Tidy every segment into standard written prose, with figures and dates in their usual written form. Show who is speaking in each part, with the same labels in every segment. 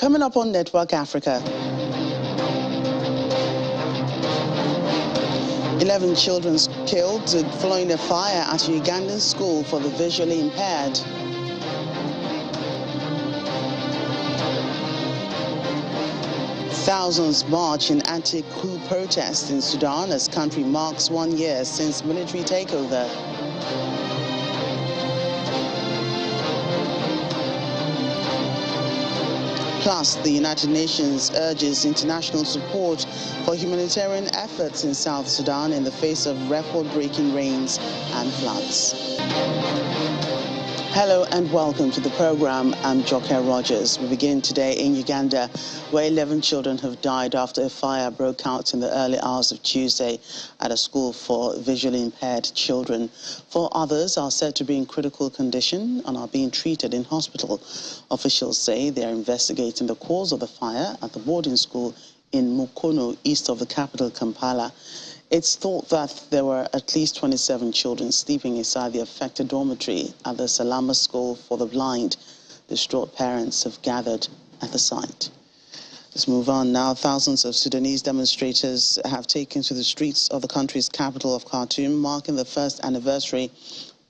Speaker 1: Coming up on Network Africa, 11 children killed following a fire at a Ugandan school for the visually impaired. Thousands march in anti-coup protests in Sudan as country marks 1 year since military takeover. Plus, the United Nations urges international support for humanitarian efforts in South Sudan in the face of record-breaking rains and floods. Hello and welcome to the program. I'm Joke Rogers. We begin today in Uganda, where 11 children have died after a fire broke out in the early hours of Tuesday at a school for visually impaired children. 4 others are said to be in critical condition and are being treated in hospital. Officials say they are investigating the cause of the fire at the boarding school in Mukono, east of the capital, Kampala. It's thought that there were at least 27 children sleeping inside the affected dormitory at the Salama School for the Blind. Distraught parents have gathered at the site. Let's move on now. Thousands of Sudanese demonstrators have taken to the streets of the country's capital of Khartoum, marking the first anniversary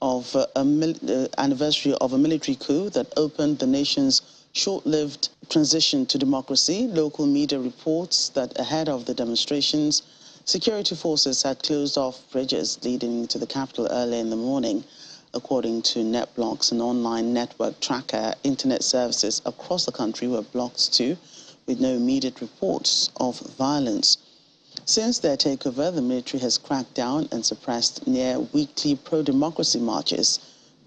Speaker 1: of a military coup that opened the nation's short-lived transition to democracy. Local media reports that ahead of the demonstrations, security forces had closed off bridges leading to the capital early in the morning. According to NetBlocks, an online network tracker, internet services across the country were blocked too, with no immediate reports of violence. Since their takeover, the military has cracked down and suppressed near-weekly pro-democracy marches,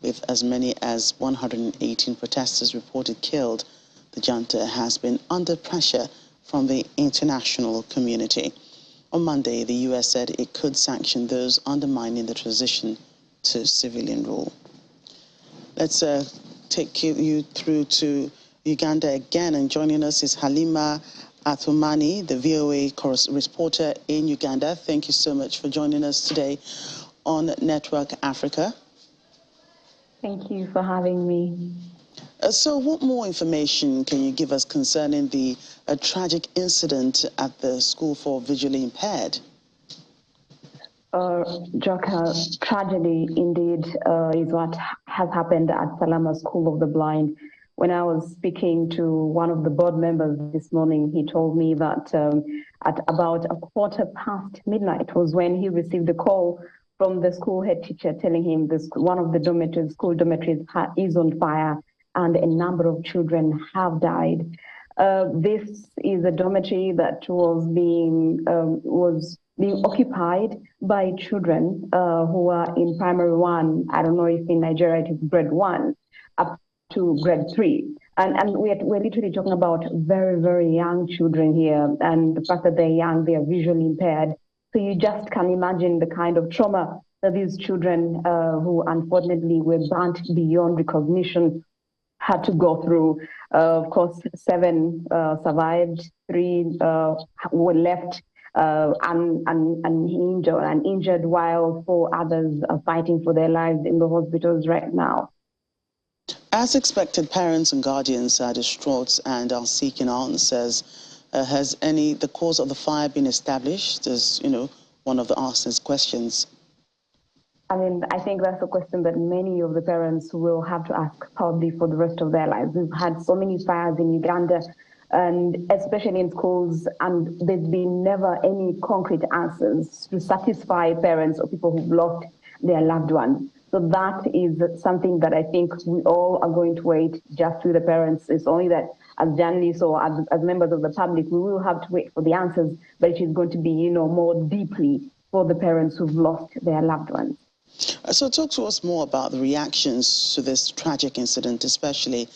Speaker 1: with as many as 118 protesters reported killed. The junta has been under pressure from the international community. On Monday, the U.S. said it could sanction those undermining the transition to civilian rule. Let's take you through to Uganda again, and joining us is Halima Athumani, the VOA reporter in Uganda. Thank you so much for joining us today on Network Africa.
Speaker 2: Thank you for having me.
Speaker 1: So what more information can you give us concerning the tragic incident at the school for visually impaired?
Speaker 2: Joka, tragedy indeed is what has happened at Salama School of the Blind. When I was speaking to one of the board members this morning, he told me that at about midnight midnight was when he received a call from the school head teacher telling him this one of the school dormitories is on fire and a number of children have died. This is a dormitory that was being occupied by children who are in primary 1. I don't know if in Nigeria it is grade 1 up to grade 3. And we're literally talking about very, very young children here. And the fact that they're young, they are visually impaired. So you just can imagine the kind of trauma that these children who unfortunately were burnt beyond recognition had to go through. Of course, 7 survived, 3 were left injured, while 4 others are fighting for their lives in the hospitals right now.
Speaker 1: As expected, parents and guardians are distraught and are seeking answers. Has the cause of the fire been established? As one of the asked questions.
Speaker 2: I mean, I think that's a question that many of the parents will have to ask probably for the rest of their lives. We've had so many fires in Uganda, and especially in schools, and there's been never any concrete answers to satisfy parents or people who've lost their loved ones. So that is something that I think we all are going to wait just with the parents. It's only that as journalists or as members of the public, we will have to wait for the answers, but it is going to be, more deeply for the parents who've lost their loved ones.
Speaker 1: So talk to us more about the reactions to this tragic incident, especially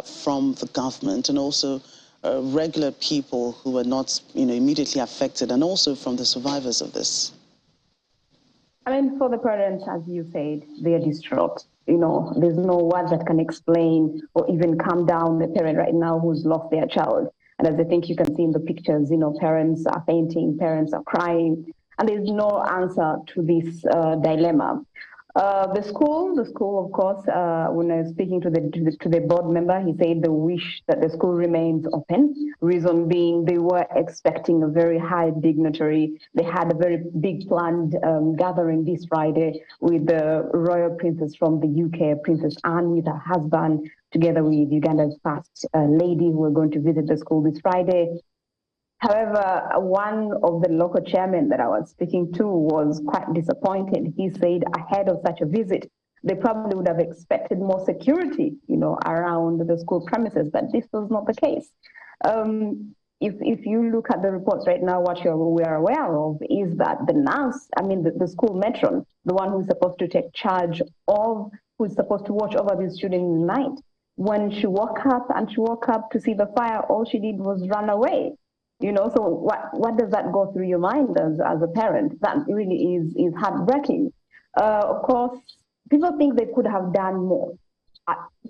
Speaker 1: from the government and also regular people who were not immediately affected, and also from the survivors of this.
Speaker 2: I mean, for the parents, as you said, they are distraught. There's no word that can explain or even calm down the parent right now who's lost their child. And as I think you can see in the pictures, parents are fainting, parents are crying, and there's no answer to this dilemma. The school, of course, when I was speaking to the board member, he said they wish that the school remains open. Reason being, they were expecting a very high dignitary. They had a very big planned gathering this Friday with the royal princess from the UK, Princess Anne, with her husband, together with Uganda's first lady, who are going to visit the school this Friday. However, one of the local chairmen that I was speaking to was quite disappointed. He said ahead of such a visit, they probably would have expected more security, around the school premises, but this was not the case. If you look at the reports right now, what we are aware of is that the nurse, the school matron, the one who's supposed to take charge of, who's supposed to watch over these children in the night, when she woke up to see the fire, all she did was run away. So what does that go through your mind as a parent? That really is heartbreaking. Of course, people think they could have done more.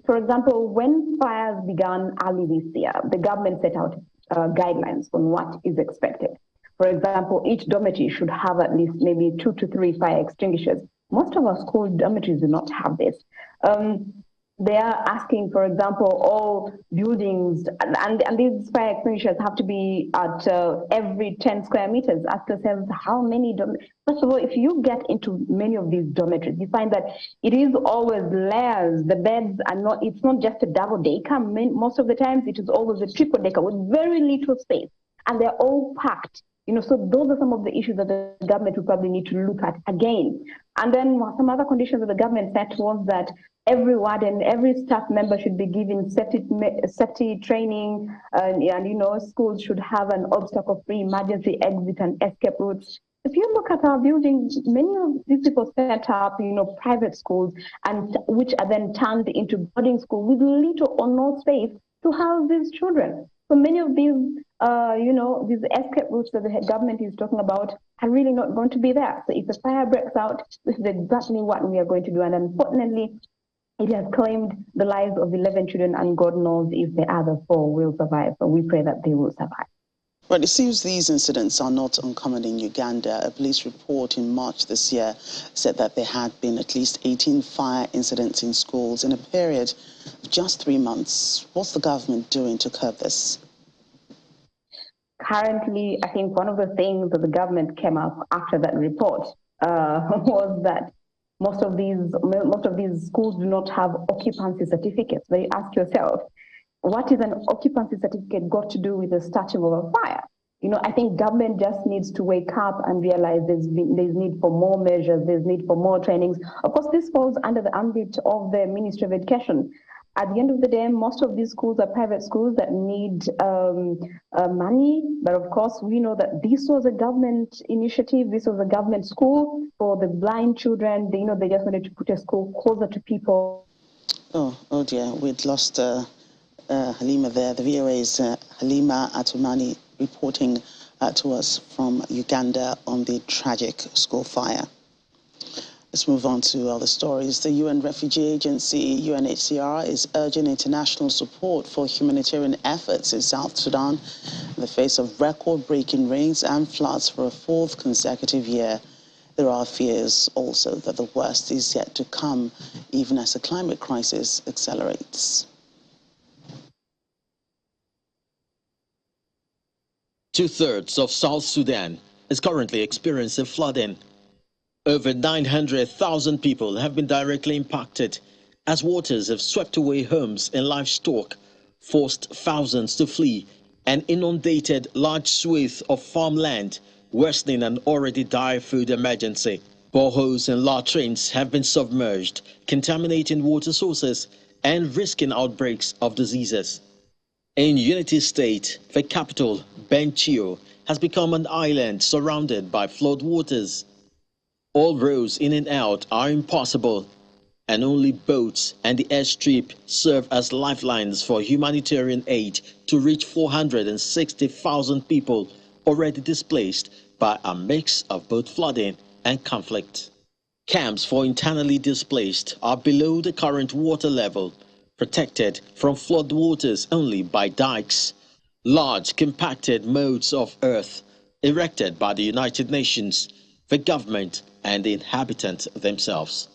Speaker 2: For example, when fires began early this year, the government set out guidelines on what is expected. For example, each dormitory should have at least maybe 2 to 3 fire extinguishers. Most of our school dormitories do not have this. They are asking, for example, all buildings, and these fire extinguishers have to be at every 10 square meters. Ask yourselves, how many First of all, if you get into many of these dormitories, you find that it is always layers. The beds are not, it's not just a double decker. Most of the times it is always a triple decker with very little space, and they're all packed. So those are some of the issues that the government will probably need to look at again. And then some other conditions that the government set was that every ward and every staff member should be given safety training, and schools should have an obstacle-free emergency exit and escape routes. If you look at our buildings, many of these people set up, private schools, and which are then turned into boarding schools with little or no space to house these children. So many of these, these escape routes that the government is talking about are really not going to be there. So if a fire breaks out, this is exactly what we are going to do. And unfortunately, it has claimed the lives of 11 children, and God knows if the other 4 will survive. So we pray that they will survive.
Speaker 1: Well, it seems these incidents are not uncommon in Uganda. A police report in March this year said that there had been at least 18 fire incidents in schools in a period of just 3 months. What's the government doing to curb this?
Speaker 2: Currently, I think one of the things that the government came up after that report was that most of these schools do not have occupancy certificates. So you ask yourself, what is an occupancy certificate got to do with the starting of a fire? I think government just needs to wake up and realize there's need for more measures, there's need for more trainings. Of course, this falls under the ambit of the Ministry of Education. At the end of the day, most of these schools are private schools that need money. But of course, we know that this was a government initiative. This was a government school for the blind children. They just wanted to put a school closer to people.
Speaker 1: Oh dear, we'd lost Halima there. The VOA's Halima Atumani reporting to us from Uganda on the tragic school fire. Let's move on to other stories. The UN Refugee Agency, UNHCR, is urging international support for humanitarian efforts in South Sudan in the face of record-breaking rains and floods for a 4th consecutive year. There are fears also that the worst is yet to come, even as the climate crisis accelerates.
Speaker 3: Two-thirds of South Sudan is currently experiencing flooding. Over 900,000 people have been directly impacted as waters have swept away homes and livestock, forced thousands to flee, and inundated large swathes of farmland, worsening an already dire food emergency. Boreholes and latrines have been submerged, contaminating water sources and risking outbreaks of diseases. In Unity State, the capital, Benchio, has become an island surrounded by floodwaters. All roads in and out are impossible, and only boats and the airstrip serve as lifelines for humanitarian aid to reach 460,000 people already displaced by a mix of both flooding and conflict. Camps for internally displaced are below the current water level, protected from floodwaters only by dikes, large compacted mounds of earth erected by the United Nations, the government, and the inhabitants themselves.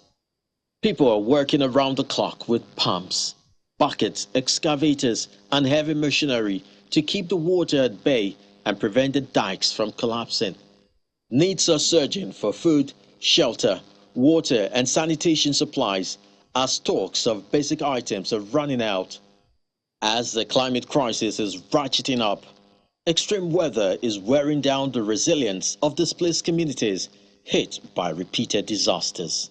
Speaker 3: People are working around the clock with pumps, buckets, excavators, and heavy machinery to keep the water at bay and prevent the dikes from collapsing. Needs are surging for food, shelter, water, and sanitation supplies as stocks of basic items are running out. As the climate crisis is ratcheting up, extreme weather is wearing down the resilience of displaced communities hit by repeated disasters.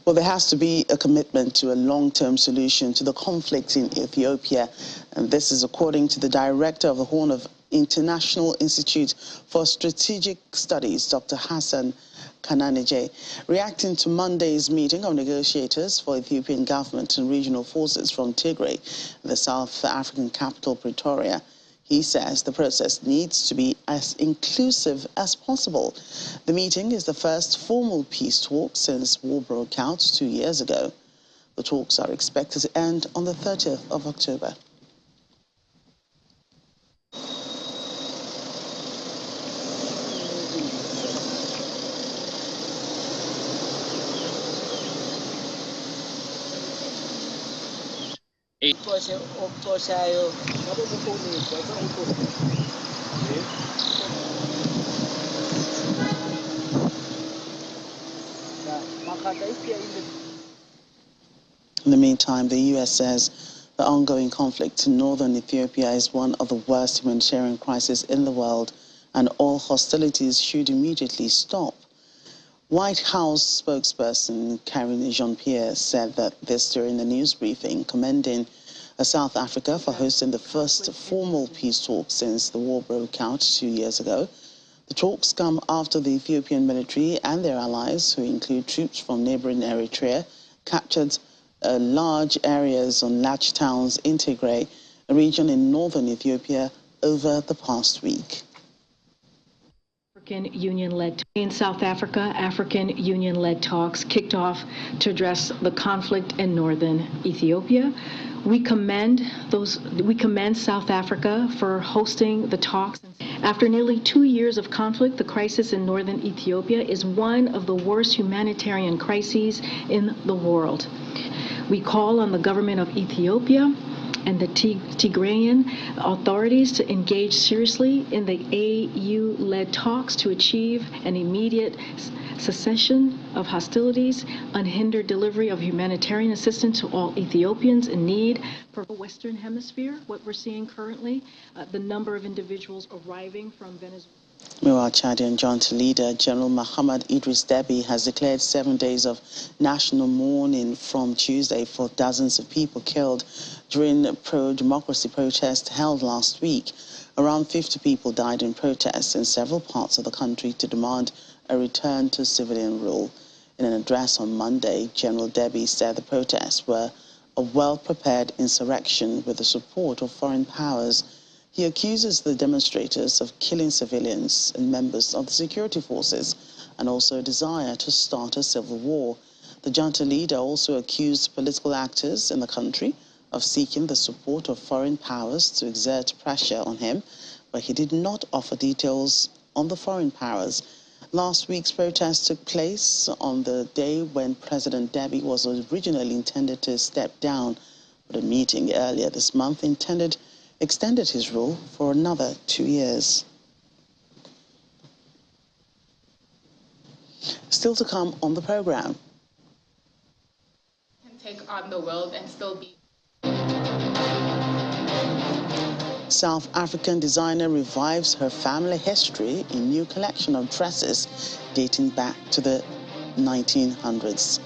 Speaker 1: Well, there has to be a commitment to a long-term solution to the conflict in Ethiopia, and this is according to the director of the Horn of International Institute for Strategic Studies, Dr. Hassan Kananije, reacting to Monday's meeting of negotiators for Ethiopian government and regional forces from Tigray, the South African capital Pretoria. He says the process needs to be as inclusive as possible. The meeting is the first formal peace talk since war broke out 2 years ago. The talks are expected to end on the 30th of October. In the meantime, the U.S. says the ongoing conflict in northern Ethiopia is one of the worst humanitarian crises in the world, and all hostilities should immediately stop. White House spokesperson Karine Jean-Pierre said that this during the news briefing, commending South Africa for hosting the first formal peace talks since the war broke out 2 years ago. The talks come after the Ethiopian military and their allies, who include troops from neighboring Eritrea, captured large areas on large towns in Tigray, a region in northern Ethiopia, over the past week.
Speaker 4: African Union-led in South Africa, African Union-led talks kicked off to address the conflict in northern Ethiopia. We commend South Africa for hosting the talks. After nearly 2 years of conflict, the crisis in northern Ethiopia is one of the worst humanitarian crises in the world. We call on the government of Ethiopia and the Tigrayan authorities to engage seriously in the AU-led talks to achieve an immediate cessation of hostilities, unhindered delivery of humanitarian assistance to all Ethiopians in need. For the Western Hemisphere, what we're seeing currently, the number of individuals arriving from Venezuela.
Speaker 1: Meanwhile, Chadian Junta leader General Muhammad Idris Deby has declared 7 days of national mourning from Tuesday for dozens of people killed during pro-democracy protests held last week. Around 50 people died in protests in several parts of the country to demand a return to civilian rule. In an address on Monday, General Deby said the protests were a well-prepared insurrection with the support of foreign powers. He accuses the demonstrators of killing civilians and members of the security forces, and also a desire to start a civil war. The junta leader also accused political actors in the country of seeking the support of foreign powers to exert pressure on him, but he did not offer details on the foreign powers. Last week's protest took place on the day when President Deby was originally intended to step down, but a meeting earlier this month extended his rule for another 2 years. Still to come on the program.
Speaker 5: Can take on the world and still be.
Speaker 1: South African designer revives her family history in new collection of dresses dating back to the 1900s.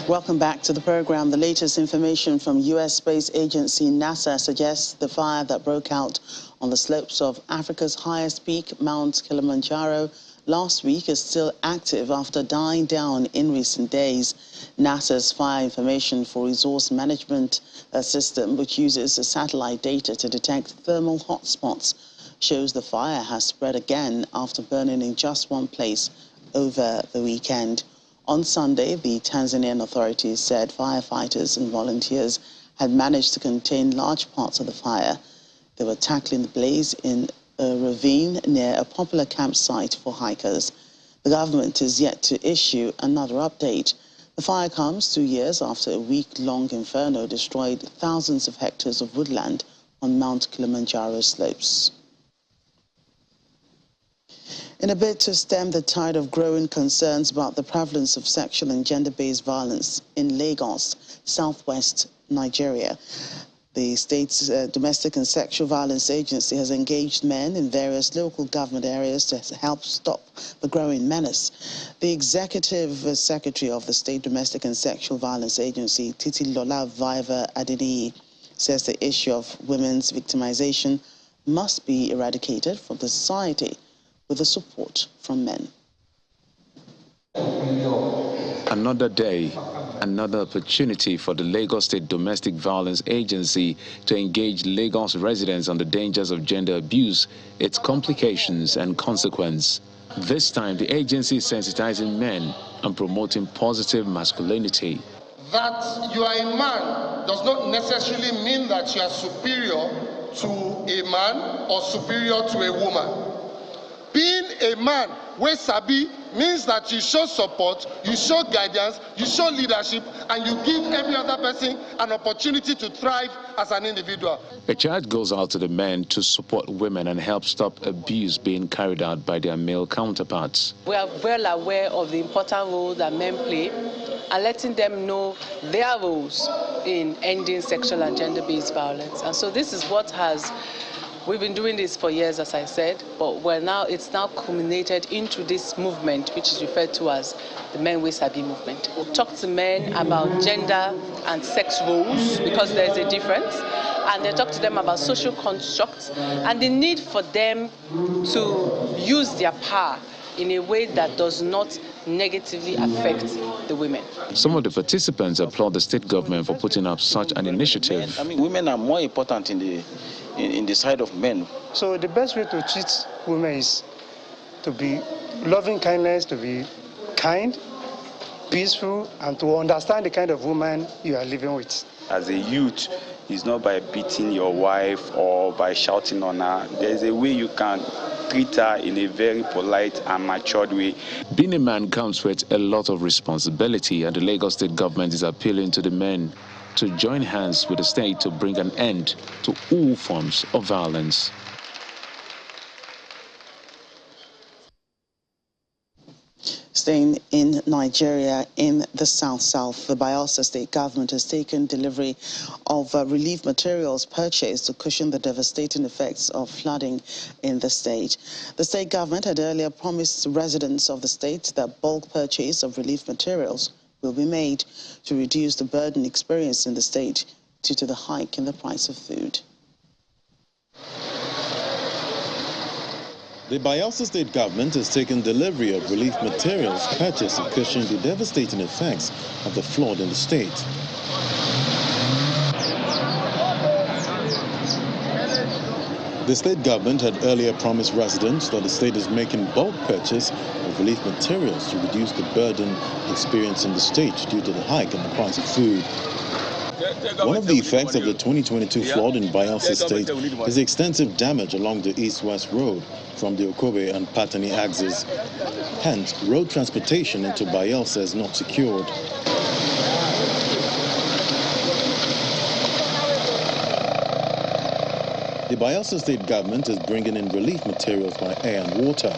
Speaker 1: Welcome back to the program. The latest information from U.S. space agency NASA suggests the fire that broke out on the slopes of Africa's highest peak, Mount Kilimanjaro, last week is still active after dying down in recent days. NASA's Fire Information for Resource Management system, which uses satellite data to detect thermal hotspots, shows the fire has spread again after burning in just one place over the weekend. On Sunday, the Tanzanian authorities said firefighters and volunteers had managed to contain large parts of the fire. They were tackling the blaze in a ravine near a popular campsite for hikers. The government is yet to issue another update. The fire comes 2 years after a week-long inferno destroyed thousands of hectares of woodland on Mount Kilimanjaro slopes. In a bid to stem the tide of growing concerns about the prevalence of sexual and gender-based violence in Lagos, southwest Nigeria, the state's Domestic and Sexual Violence Agency has engaged men in various local government areas to help stop the growing menace. The executive secretary of the State Domestic and Sexual Violence Agency, Titilola Viva Adeniyi, says the issue of women's victimization must be eradicated from the society with the support from men.
Speaker 6: Another day, another opportunity for the Lagos State Domestic Violence Agency to engage Lagos residents on the dangers of gender abuse, its complications and consequence. This time, the agency is sensitizing men and promoting positive masculinity.
Speaker 7: That you are a man does not necessarily mean that you are superior to a man or superior to a woman. Being a man, wey sabi, means that you show support, you show guidance, you show leadership, and you give every other person an opportunity to thrive as an individual.
Speaker 6: A charge goes out to the men to support women and help stop abuse being carried out by their male counterparts.
Speaker 8: We are well aware of the important role that men play and letting them know their roles in ending sexual and gender-based violence. And so this is what we've been doing this for years, as I said, but it's now culminated into this movement, which is referred to as the Men Wey Sabi movement. We'll talk to men about gender and sex roles, because there's a difference, and they talk to them about social constructs and the need for them to use their power in a way that does not negatively affect the women.
Speaker 6: Some of the participants applaud the state government for putting up such an initiative.
Speaker 9: I mean, women are more important in the side of men.
Speaker 10: So the best way to treat women is to be loving kindness, to be kind, peaceful, and to understand the kind of woman you are living with.
Speaker 9: As a youth, it's not by beating your wife or by shouting on her. There's a way you can treat her in a very polite and matured way.
Speaker 6: Being a man comes with a lot of responsibility, and the Lagos state government is appealing to the men to join hands with the state to bring an end to all forms of violence.
Speaker 1: Staying in Nigeria, in the south, the Bayelsa state government has taken delivery of relief materials purchased to cushion the devastating effects of flooding in the state. The state government had earlier promised residents of the state that bulk purchase of relief materials will be made to reduce the burden experienced in the state due to the hike in the price of food.
Speaker 11: The Bayelsa state government has taken delivery of relief materials purchased to cushion the devastating effects of the flood in the state. The state government had earlier promised residents that the state is making bulk purchase of relief materials to reduce the burden experienced in the state due to the hike in the price of food. One of the effects of the 2022 flood in Bayelsa state is the extensive damage along the east-west road from the Okobe and Patani axes. Hence, road transportation into Bayelsa is not secured. The Bayelsa state government is bringing in relief materials by air and water.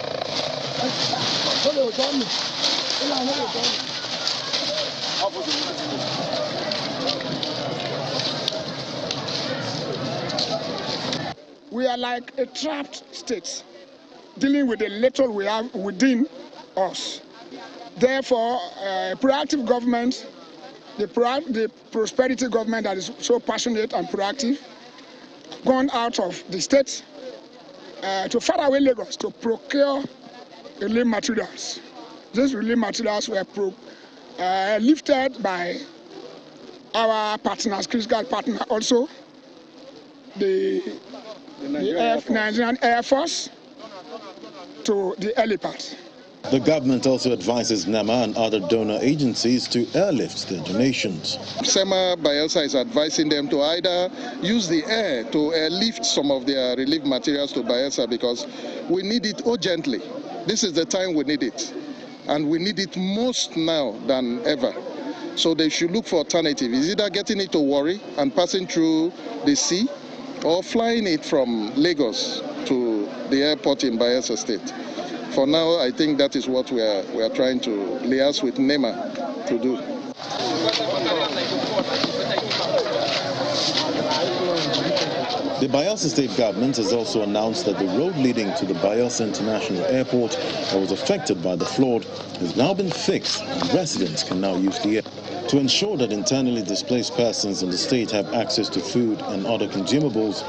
Speaker 12: We are like a trapped state, dealing with the little we have within us. Therefore, proactive government, the prosperity government that is so passionate and proactive, gone out of the state to faraway Lagos to procure relief materials. These relief materials were lifted by our partners, critical partner also, the Nigerian Air Force, to the helipad.
Speaker 11: The government also advises NEMA and other donor agencies to airlift their donations.
Speaker 7: SEMA Bayelsa is advising them to either use the air to airlift some of their relief materials to Bayelsa because we need it urgently. This is the time we need it, and we need it most now than ever. So they should look for alternatives. It's either getting it to Warri and passing through the sea or flying it from Lagos to the airport in Bayelsa State. For now, I think that is what we are trying to liaise with NEMA to do.
Speaker 11: The Bayelsa state government has also announced that the road leading to the Bayelsa International Airport that was affected by the flood has now been fixed and residents can now use the air. To ensure that internally displaced persons in the state have access to food and other consumables,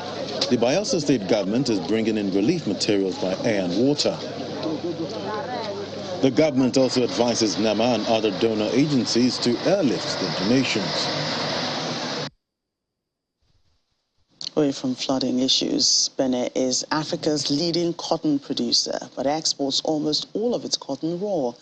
Speaker 11: the Bayelsa state government is bringing in relief materials by air and water. The government also advises NEMA and other donor agencies to airlift their donations.
Speaker 1: Away from flooding issues, Benin is Africa's leading cotton producer, but exports almost all of its cotton raw.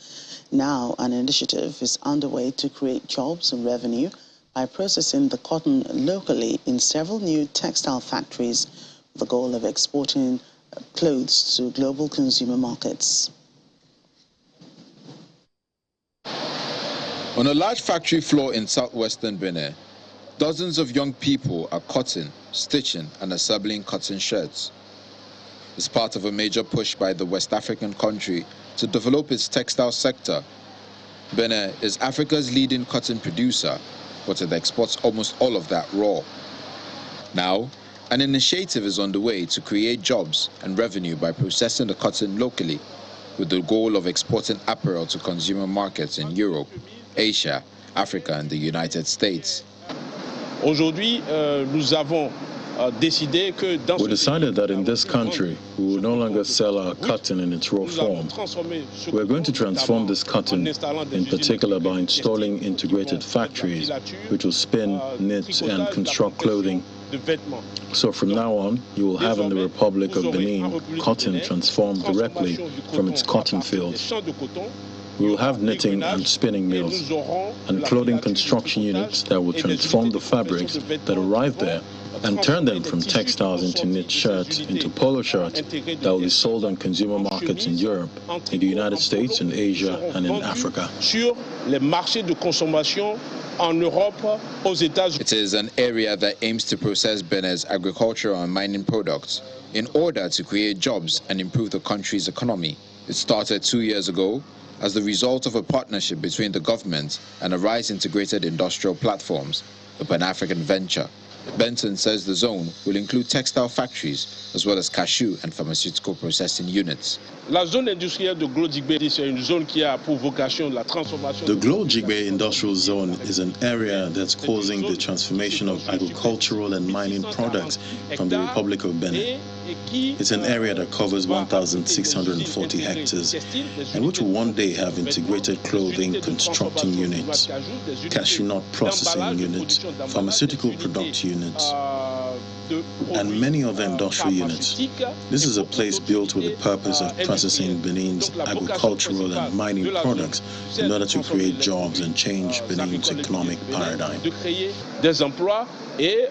Speaker 1: Now, an initiative is underway to create jobs and revenue by processing the cotton locally in several new textile factories with the goal of exporting clothes to global consumer markets.
Speaker 13: On a large factory floor in southwestern Benin, dozens of young people are cutting, stitching and assembling cotton shirts. It's part of a major push by the West African country to develop its textile sector. Benin is Africa's leading cotton producer, but it exports almost all of that raw. Now, an initiative is underway to create jobs and revenue by processing the cotton locally, with the goal of exporting apparel to consumer markets in Europe, Asia, Africa and the United States.
Speaker 14: Aujourd'hui, nous avons
Speaker 11: we decided that in this country, we will no longer sell our cotton in its raw form. We are going to transform this cotton, in particular by installing integrated factories, which will spin, knit, and construct clothing. So from now on, you will have in the Republic of Benin cotton transformed directly from its cotton fields. We will have knitting and spinning mills and clothing construction units that will transform the fabrics that arrive there and turn them from textiles into knit shirts, into polo shirts that will be sold on consumer markets in Europe, in the United States, in Asia, and in Africa.
Speaker 13: It is an area that aims to process Benin's agricultural and mining products in order to create jobs and improve the country's economy. It started 2 years ago as the result of a partnership between the government and Arise Integrated Industrial Platforms, a Pan-African venture. Benton says the zone will include textile factories as well as cashew and pharmaceutical processing units.
Speaker 14: La zone industrielle de Glo-Jigbe, c'est une zone qui a pour vocation la transformation.
Speaker 11: The Glo-Jigbe industrial zone is an area that's causing the transformation of agricultural and mining products from the Republic of Benin. It's an area that covers 1,640 hectares and which will one day have integrated clothing constructing units, cashew nut processing units, pharmaceutical product units, and many other industrial units. This is a place built with the purpose of processing Benin's agricultural and mining products in order to create jobs and change Benin's economic paradigm.
Speaker 14: Des emplois et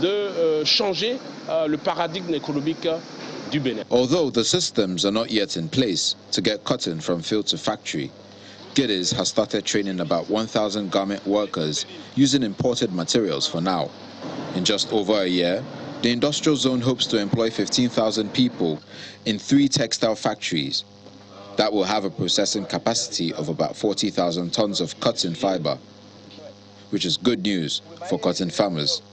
Speaker 14: de changer le paradigme économique du Bénin.
Speaker 13: Although the systems are not yet in place to get cotton from field to factory, Giddes has started training about 1,000 garment workers using imported materials for now. In just over a year, the industrial zone hopes to employ 15,000 people in 3 textile factories. That will have a processing capacity of about 40,000 tons of cotton fiber, which is good news for cotton farmers.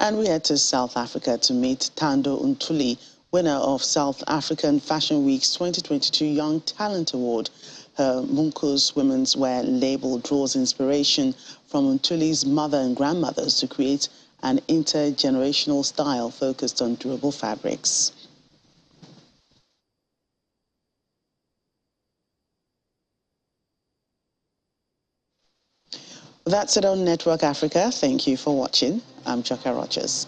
Speaker 1: And we head to South Africa to meet Thando Ntuli, winner of South African Fashion Week's 2022 Young Talent Award. Her Munkus women's wear label draws inspiration from Ntuli's mother and grandmothers to create an intergenerational style focused on durable fabrics. That's it on Network Africa. Thank you for watching. I'm Joker Rogers.